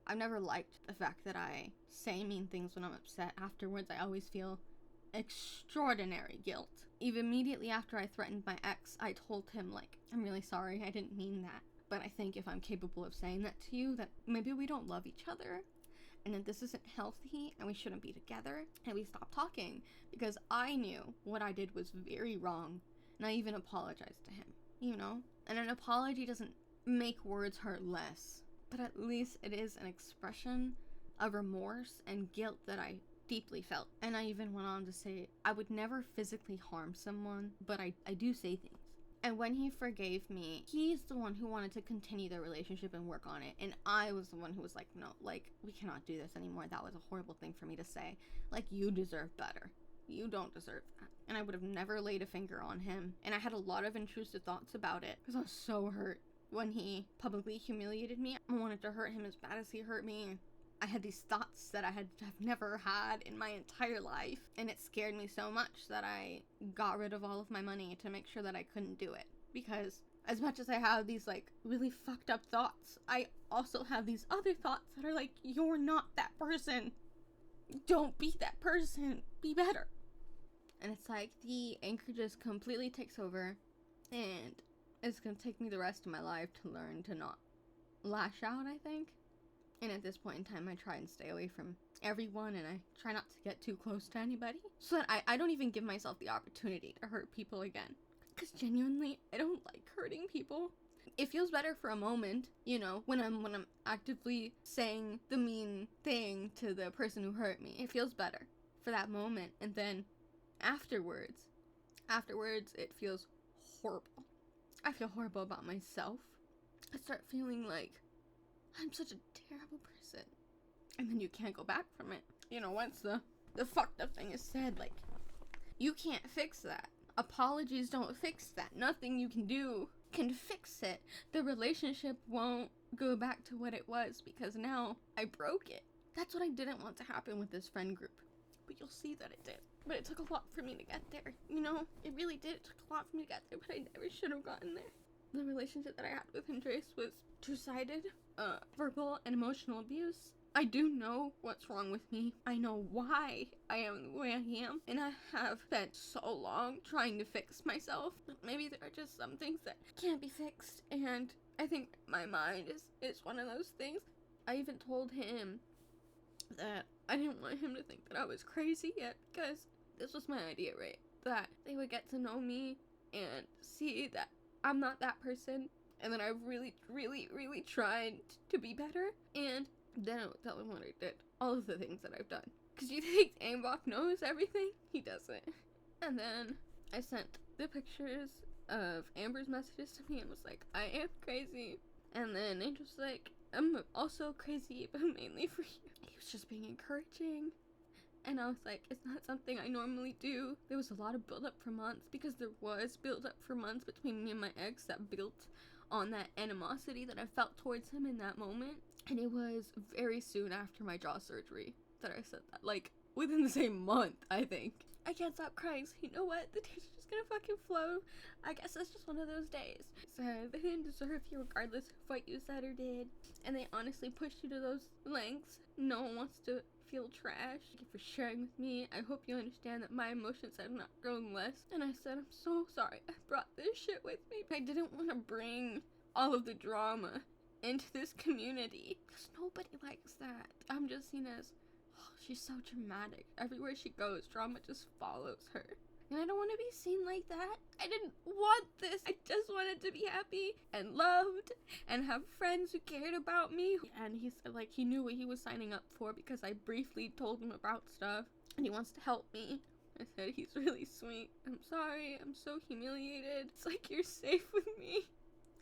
I've never liked the fact that I say mean things when I'm upset. Afterwards, I always feel extraordinary guilt. Even immediately after I threatened my ex, I told him, like, I'm really sorry, I didn't mean that. But I think if I'm capable of saying that to you, that maybe we don't love each other, and that this isn't healthy, and we shouldn't be together, and we stop talking, because I knew what I did was very wrong, and I even apologized to him, you know? And an apology doesn't make words hurt less, but at least it is an expression of remorse and guilt that I deeply felt. And I even went on to say, I would never physically harm someone, but I do say things. And when he forgave me, he's the one who wanted to continue the relationship and work on it. And I was the one who was like, no, like, we cannot do this anymore. That was a horrible thing for me to say. Like, you deserve better. You don't deserve that. And I would have never laid a finger on him. And I had a lot of intrusive thoughts about it because I was so hurt when he publicly humiliated me. I wanted to hurt him as bad as he hurt me. I had these thoughts that I have never had in my entire life, and it scared me so much that I got rid of all of my money to make sure that I couldn't do it. Because as much as I have these, like, really fucked up thoughts, I also have these other thoughts that are like, you're not that person. Don't be that person. Be better. And it's like the anger just completely takes over, and it's gonna take me the rest of my life to learn to not lash out, I think. And at this point in time, I try and stay away from everyone, and I try not to get too close to anybody, so that I don't even give myself the opportunity to hurt people again. Because genuinely, I don't like hurting people. It feels better for a moment, you know, when I'm actively saying the mean thing to the person who hurt me. It feels better for that moment, and then afterwards, it feels horrible. I feel horrible about myself. I start feeling like I'm such a terrible person. And then you can't go back from it. You know, once the fucked up thing is said, like, you can't fix that. Apologies don't fix that. Nothing you can do can fix it. The relationship won't go back to what it was because now I broke it. That's what I didn't want to happen with this friend group. But you'll see that it did. But it took a lot for me to get there. You know, it really did. It took a lot for me to get there, but I never should have gotten there. The relationship that I had with Andres was two-sided. Verbal and emotional abuse, I do know what's wrong with me. I know why I am the way I am. And I have spent so long trying to fix myself. But maybe there are just some things that can't be fixed. And I think my mind is one of those things. I even told him that I didn't want him to think that I was crazy yet, because this was my idea, right? That they would get to know me and see that I'm not that person, and that I've really, really, really tried to be better. And then I would tell him what I did, all of the things that I've done. Because you think Aimbach knows everything? He doesn't. And then I sent the pictures of Amber's messages to me and was like, I am crazy. And then Angel's like, I'm also crazy, but mainly for you. He was just being encouraging. And I was like, it's not something I normally do. There was a lot of build up for months, because there was build up for months between me and my ex that built on that animosity that I felt towards him in that moment. And it was very soon after my jaw surgery that I said that. Like, within the same month, I think. I can't stop crying, so you know what? The days are just gonna fucking flow. I guess that's just one of those days. So, they didn't deserve you regardless of what you said or did. And they honestly pushed you to those lengths. No one wants to feel trash. Thank you for sharing with me. I hope you understand that my emotions have not grown less. And I said, I'm so sorry I brought this shit with me. I didn't want to bring all of the drama into this community, because nobody likes that. I'm just seen as, oh, she's so dramatic. Everywhere she goes, drama just follows her. And I don't want to be seen like that. I didn't want this. I just wanted to be happy and loved and have friends who cared about me. And he said, like, he knew what he was signing up for, because I briefly told him about stuff, and he wants to help me. I said, he's really sweet. I'm sorry. I'm so humiliated. It's like you're safe with me.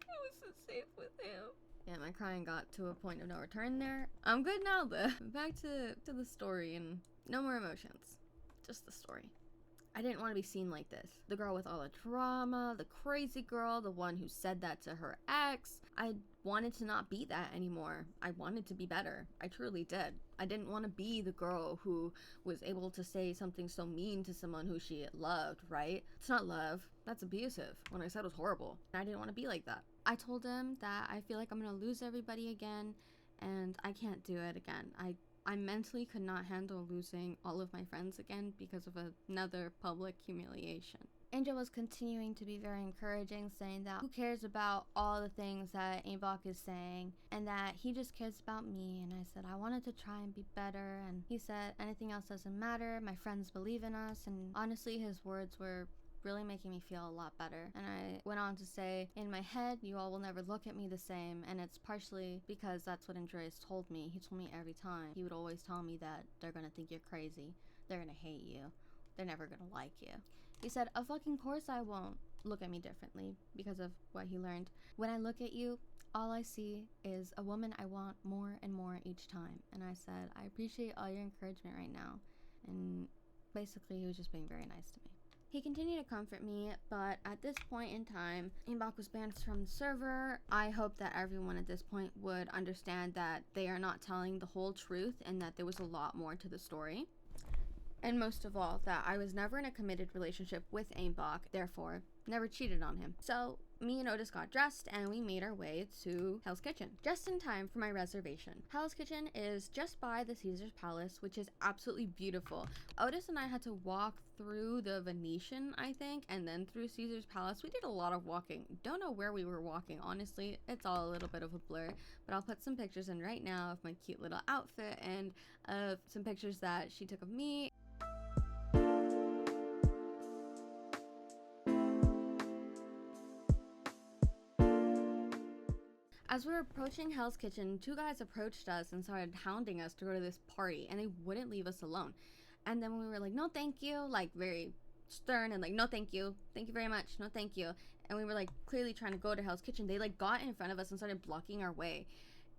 I wasn't safe with him. Yeah, my crying got to a point of no return there. I'm good now, though. Back to the story, and no more emotions. Just the story. I didn't want to be seen like this. The girl with all the drama, the crazy girl, the one who said that to her ex. I wanted to not be that anymore. I wanted to be better. I truly did. I didn't want to be the girl who was able to say something so mean to someone who she loved, right? It's not love. That's abusive. What I said was horrible. I didn't want to be like that. I told him that I feel like I'm going to lose everybody again, and I can't do it again. I mentally could not handle losing all of my friends again because of another public humiliation. Angel was continuing to be very encouraging, saying that who cares about all the things that Aimbach is saying, and that he just cares about me. And I said I wanted to try and be better, and he said anything else doesn't matter, my friends believe in us. And honestly, his words were really making me feel a lot better. And I went on to say, in my head, you all will never look at me the same, and it's partially because that's what Andreas told me. He told me every time. He would always tell me that they're gonna think you're crazy, they're gonna hate you, they're never gonna like you. He said, of fucking course I won't look at me differently because of what he learned. When I look at you, all I see is a woman I want more and more each time. And I said, I appreciate all your encouragement right now. And basically, he was just being very nice to me. He continued to comfort me, but at this point in time, Aimbach was banned from the server. I hope that everyone at this point would understand that they are not telling the whole truth, and that there was a lot more to the story. And most of all, that I was never in a committed relationship with Aimbach, therefore never cheated on him. So me and Otus got dressed and we made our way to Hell's Kitchen, just in time for my reservation. Hell's Kitchen is just by the Caesar's Palace, which is absolutely beautiful. Otus and I had to walk through the Venetian, I think, and then through Caesar's Palace. We did a lot of walking. Don't know where we were walking, honestly. It's all a little bit of a blur, but I'll put some pictures in right now of my cute little outfit and of some pictures that she took of me. As we were approaching Hell's Kitchen, two guys approached us and started hounding us to go to this party, and they wouldn't leave us alone. And then we were like, no thank you, like very stern and like, no thank you very much, no thank you. And we were like clearly trying to go to Hell's Kitchen. They like got in front of us and started blocking our way.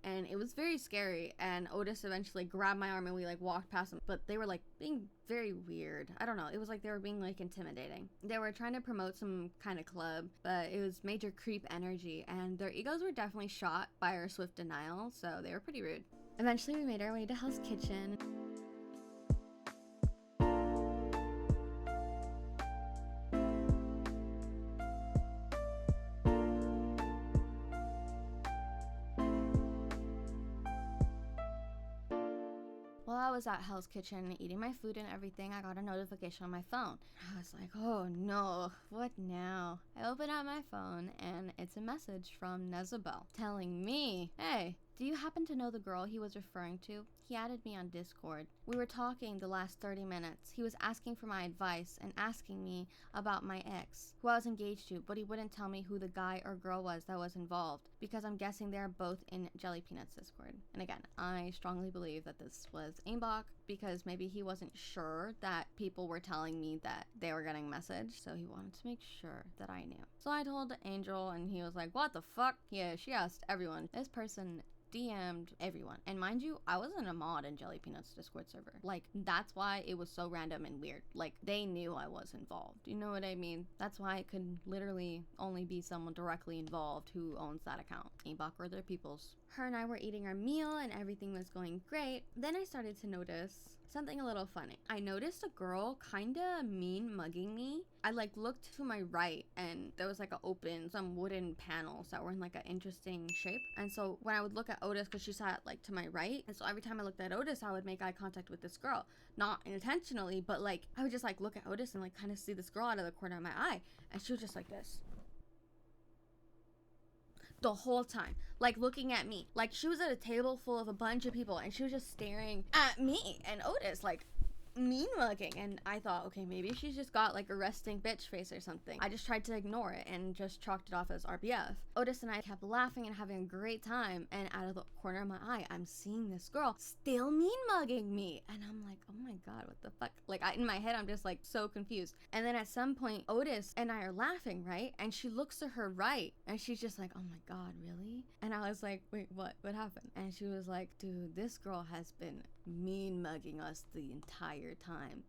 And it was very scary, and Otus eventually grabbed my arm and we like walked past them, but they were like being very weird. I don't know, it was like they were being like intimidating. They were trying to promote some kind of club, but it was major creep energy, and their egos were definitely shot by our swift denial, so they were pretty rude. Eventually we made our way to Hell's Kitchen. while I was at Hell's Kitchen eating my food and everything, I got a notification on my phone. I was like, oh no, what now? I open up my phone and it's a message from Nezabel telling me, hey, do you happen to know the girl he was referring to? He added me on Discord. We were talking the last 30 minutes. He was asking for my advice and asking me about my ex, who I was engaged to, but he wouldn't tell me who the guy or girl was that was involved, because I'm guessing they're both in Jelly Peanut's Discord. And again, I strongly believe that this was aimbot, because maybe he wasn't sure that people were telling me that they were getting messaged, so he wanted to make sure that I knew. So I told Angel, and he was like, what the fuck? Yeah, she asked everyone. This person DM'd everyone. And mind you, I wasn't a mod in Jelly Peanut's Discord server. Like, that's why it was so random and weird. Like, they knew I was involved. You know what I mean? That's why it could literally only be someone directly involved who owns that account. Aimbot or their peoples. Her and I were eating our meal and everything was going great. Then I started to notice something a little funny. I noticed a girl kinda mean mugging me. I like looked to my right and there was like some wooden panels that were in like an interesting shape. And so when I would look at Otis, because she sat like to my right, and so every time I looked at Otis, I would make eye contact with this girl. Not intentionally, but like I would just like look at Otis and like kind of see this girl out of the corner of my eye. And she was just like this. The whole time, like looking at me, like she was at a table full of a bunch of people and she was just staring at me and Otis, like mean mugging. And I thought, okay, maybe she's just got like a resting bitch face or something. I just tried to ignore it and just chalked it off as RBF. Otis and I kept laughing and having a great time, and out of the corner of my eye, I'm seeing this girl still mean mugging me, and I'm like, oh my god, what the fuck? Like in my head, I'm just like so confused. And then at some point, Otis and I are laughing, right? And she looks to her right and she's just like, oh my god, really? And I was like, wait, what happened? And she was like, dude, this girl has been mean mugging us the entire time.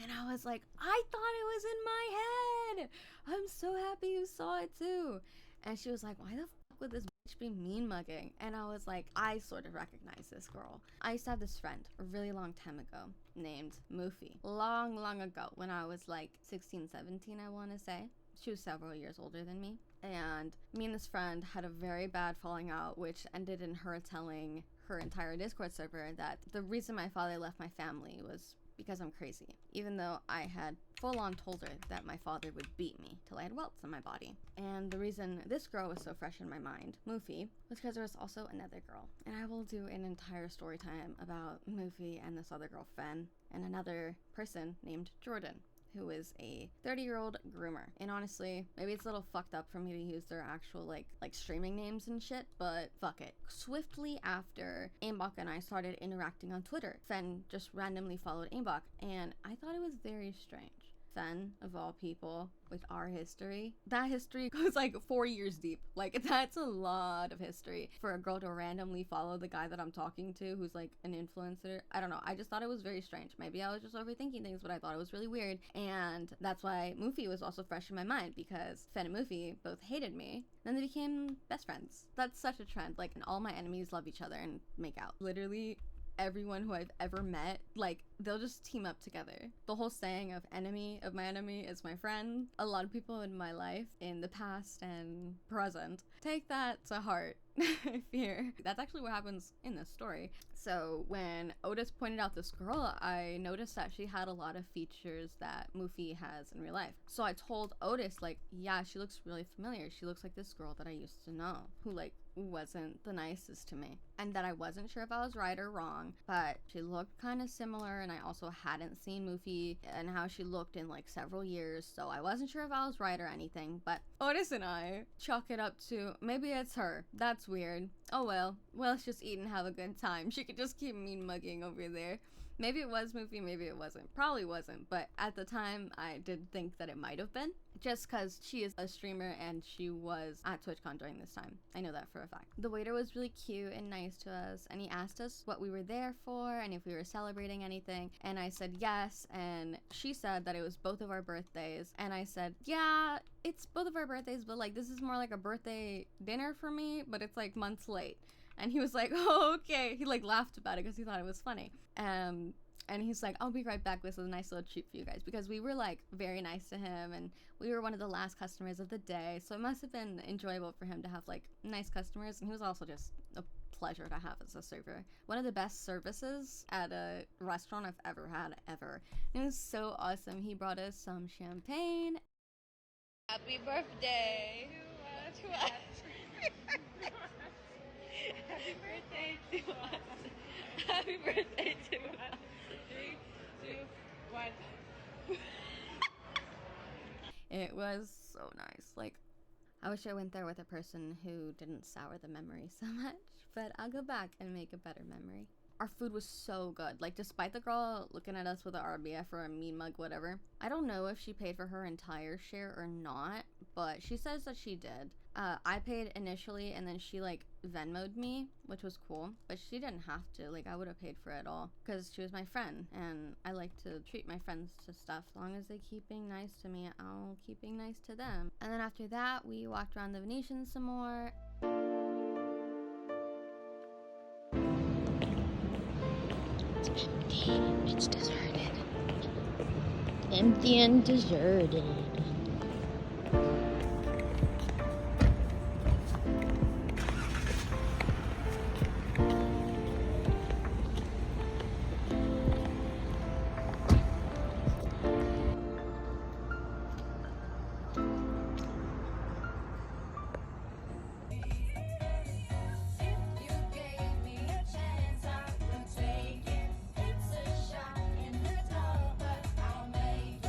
And I was like, I thought it was in my head. I'm so happy you saw it too. And she was like, why the fuck would this bitch be mean mugging? And I was like, I sort of recognize this girl. I used to have this friend a really long time ago named Moofy. Long ago, when I was like 16, 17, I want to say. She was several years older than me. And me and this friend had a very bad falling out, which ended in her telling her entire Discord server that the reason my father left my family was because I'm crazy, even though I had full-on told her that my father would beat me till I had welts on my body. And the reason this girl was so fresh in my mind, Moofy, was because there was also another girl. And I will do an entire story time about Moofy and this other girl, Fen, and another person named Jordan, who is a 30-year-old groomer. And honestly, maybe it's a little fucked up for me to use their actual like streaming names and shit, but fuck it. Swiftly after Aimbok and I started interacting on Twitter, Fen just randomly followed Aimbok, and I thought it was very strange. Fen, of all people, with our history, that history goes like 4 years deep. Like, that's a lot of history for a girl to randomly follow the guy that I'm talking to, who's like an influencer. I don't know, I just thought it was very strange. Maybe I was just overthinking things, but I thought it was really weird. And that's why Moofy was also fresh in my mind, because Fen and Moofy both hated me, then they became best friends. That's such a trend. Like, and all my enemies love each other and make out. Literally everyone who I've ever met, like, they'll just team up together. The whole saying of enemy of my enemy is my friend. A lot of people in my life, in the past and present, take that to heart. I fear. That's actually what happens in this story. So when Otis pointed out this girl, I noticed that she had a lot of features that Moofy has in real life. So I told Otis, like, yeah, she looks really familiar. She looks like this girl that I used to know, who like wasn't the nicest to me, and that I wasn't sure if I was right or wrong, but she looked kind of similar. And I also hadn't seen Moofy and how she looked in like several years, so I wasn't sure if I was right or anything. But Otis and I chalk it up to, maybe it's her. That's weird. Oh well, let's just eat and have a good time. She could just keep mean mugging over there. Maybe it was Moofy, maybe it wasn't. Probably wasn't, but at the time I did think that it might have been, just because she is a streamer and she was at TwitchCon during this time. I know that for a fact. The waiter was really cute and nice to us, and he asked us what we were there for and if we were celebrating anything, and I said yes, and she said that it was both of our birthdays, and I said, yeah, it's both of our birthdays, but like this is more like a birthday dinner for me, but it's like months late. And he was like, oh, okay. He like laughed about it because he thought it was funny. And he's like, I'll be right back. This is a nice little treat for you guys, because we were like very nice to him and we were one of the last customers of the day. So it must have been enjoyable for him to have like nice customers. And he was also just a pleasure to have as a server. One of the best services at a restaurant I've ever had, ever. It was so awesome. He brought us some champagne. Happy birthday to us. Happy birthday to us. Happy birthday to us. 3, 2, 1. It was so nice. Like, I wish I went there with a person who didn't sour the memory so much, but I'll go back and make a better memory. Our food was so good. Like, despite the girl looking at us with an RBF or a mean mug, whatever, I don't know if she paid for her entire share or not, but she says that she did. I paid initially, and then she, like, Venmo'd me, which was cool, but she didn't have to. Like, I would have paid for it all, because she was my friend, and I like to treat my friends to stuff. As long as they keep being nice to me, I'll keep being nice to them. And then after that, we walked around the Venetian some more. It's empty. It's deserted. Empty and deserted.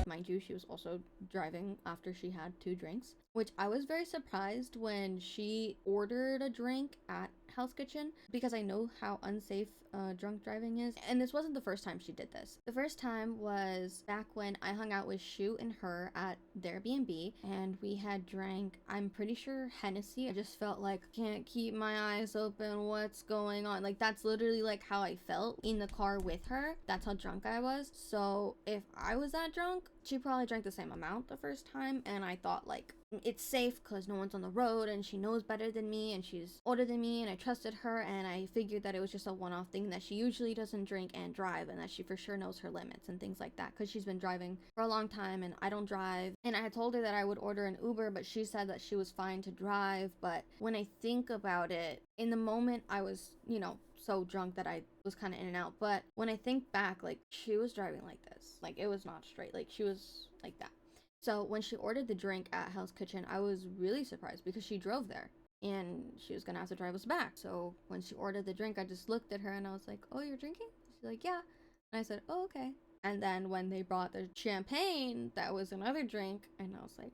Mind you, she was also driving after she had 2 drinks, which I was very surprised when she ordered a drink at Hell's Kitchen, because I know how unsafe drunk driving is. And this wasn't the first time she did this. The first time was back when I hung out with Shu and her at their B&B, and we had drank, I'm pretty sure, Hennessy. I just felt like, can't keep my eyes open, what's going on? Like, that's literally like how I felt in the car with her. That's how drunk I was. So if I was that drunk, she probably drank the same amount the first time, and I thought, like, it's safe because no one's on the road and she knows better than me and she's older than me, and I trusted her, and I figured that it was just a one-off thing, that she usually doesn't drink and drive, and that she for sure knows her limits and things like that, because she's been driving for a long time and I don't drive. And I had told her that I would order an Uber, but she said that she was fine to drive. But when I think about it, in the moment I was, you know, so drunk that I was kind of in and out. But when I think back, like, she was driving like this. Like, it was not straight. Like, she was like that. So when she ordered the drink at Hell's Kitchen, I was really surprised because she drove there and she was gonna have to drive us back. So when she ordered the drink, I just looked at her and I was like, "Oh, you're drinking?" She's like, "Yeah." And I said, "Oh, okay." And then when they brought the champagne, that was another drink, and I was like,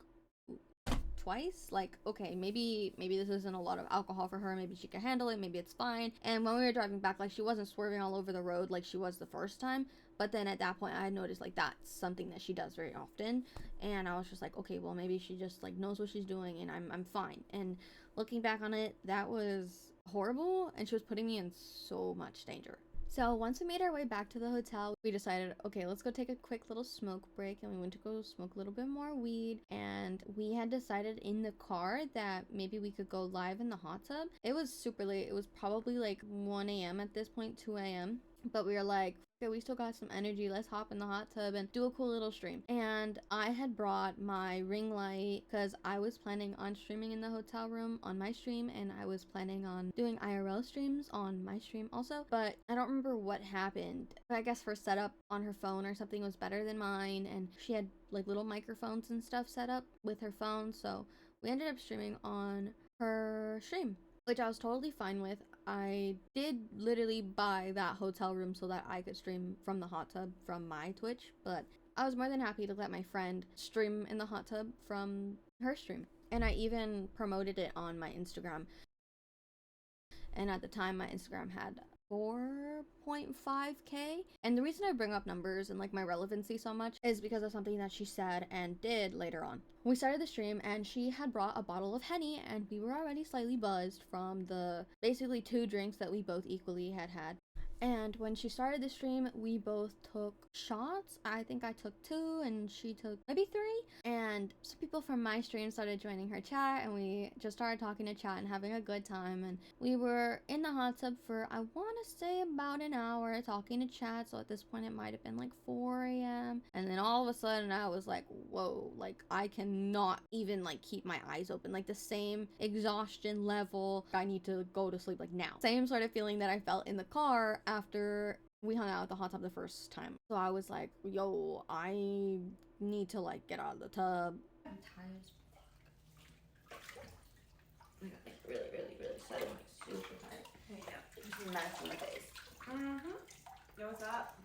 twice? Like, okay, maybe this isn't a lot of alcohol for her, maybe she can handle it, maybe it's fine. And when we were driving back, like, she wasn't swerving all over the road like she was the first time, but then at that point I noticed, like, that's something that she does very often, and I was just like, okay, well, maybe she just, like, knows what she's doing, and I'm fine. And looking back on it, that was horrible, and she was putting me in so much danger. So once we made our way back to the hotel, we decided, okay, let's go take a quick little smoke break, and we went to go smoke a little bit more weed. And we had decided in the car that maybe we could go live in the hot tub. It was super late. It was probably like 1 a.m. at this point, 2 a.m. But we were like, okay, we still got some energy, let's hop in the hot tub and do a cool little stream. And I had brought my ring light because I was planning on streaming in the hotel room on my stream, and I was planning on doing IRL streams on my stream also, but I don't remember what happened. I guess her setup on her phone or something was better than mine, and she had like little microphones and stuff set up with her phone, so we ended up streaming on her stream, which I was totally fine with. I did literally buy that hotel room so that I could stream from the hot tub from my Twitch, but I was more than happy to let my friend stream in the hot tub from her stream. And I even promoted it on my Instagram. And at the time, my Instagram had 4.5k. And the reason I bring up numbers and like my relevancy so much is because of something that she said and did later on. We started the stream and she had brought a bottle of Henny, and we were already slightly buzzed from the basically 2 drinks that we both equally had had. And when she started the stream, we both took shots. I think I took 2 and she took maybe 3. And some people from my stream started joining her chat, and we just started talking to chat and having a good time. And we were in the hot tub for, I want to say, about an hour talking to chat. So at this point, it might have been like 4 a.m. And then all of a sudden, I was like, whoa, like I cannot even like keep my eyes open. Like the same exhaustion level. I need to go to sleep like now. Same sort of feeling that I felt in the car after we hung out at the hot tub the first time. So I was like, yo, I need to like get out of the tub. I'm tired as fuck. I got like really sudden, like super tired. Yeah. Just mess in my face. Yo, what's up?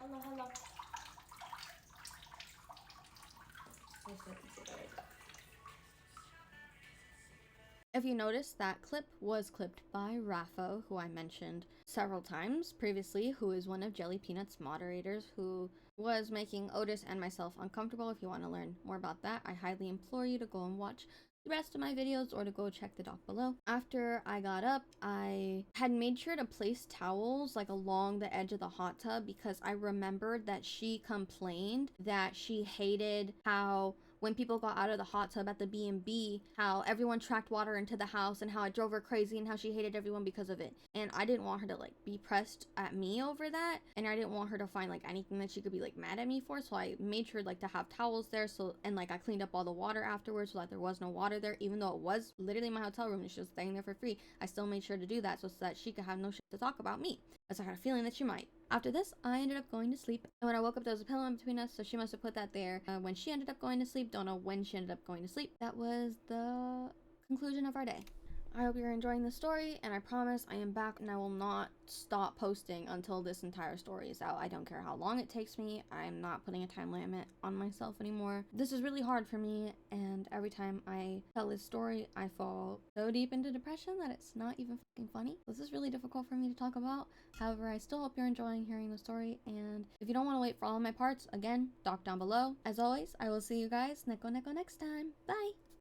Hello. If you notice, that clip was clipped by Raffo, who I mentioned several times previously, who is one of Jelly Peanut's moderators, who was making Otis and myself uncomfortable. If you want to learn more about that, I highly implore you to go and watch the rest of my videos or to go check the doc below. After I got up, I had made sure to place towels like along the edge of the hot tub because I remembered that she complained that she hated how when people got out of the hot tub at the B&B, how everyone tracked water into the house and how it drove her crazy and how she hated everyone because of it. And I didn't want her to like be pressed at me over that, and I didn't want her to find like anything that she could be like mad at me for. So I made sure like to have towels there, so, and like I cleaned up all the water afterwards so that there was no water there, even though it was literally my hotel room and she was staying there for free. I still made sure to do that so that she could have no shit to talk about me, as I had a feeling that she might. After this, I ended up going to sleep. And when I woke up, there was a pillow in between us, so she must have put that there when she ended up going to sleep. Don't know when she ended up going to sleep. That was the conclusion of our day. I hope you're enjoying the story, and I promise I am back and I will not stop posting until this entire story is out. I don't care how long it takes me. I'm not putting a time limit on myself anymore. This is really hard for me, and every time I tell this story, I fall so deep into depression that it's not even fucking funny. This is really difficult for me to talk about. However, I still hope you're enjoying hearing the story, and if you don't want to wait for all of my parts, again, doc down below. As always, I will see you guys next time. Bye!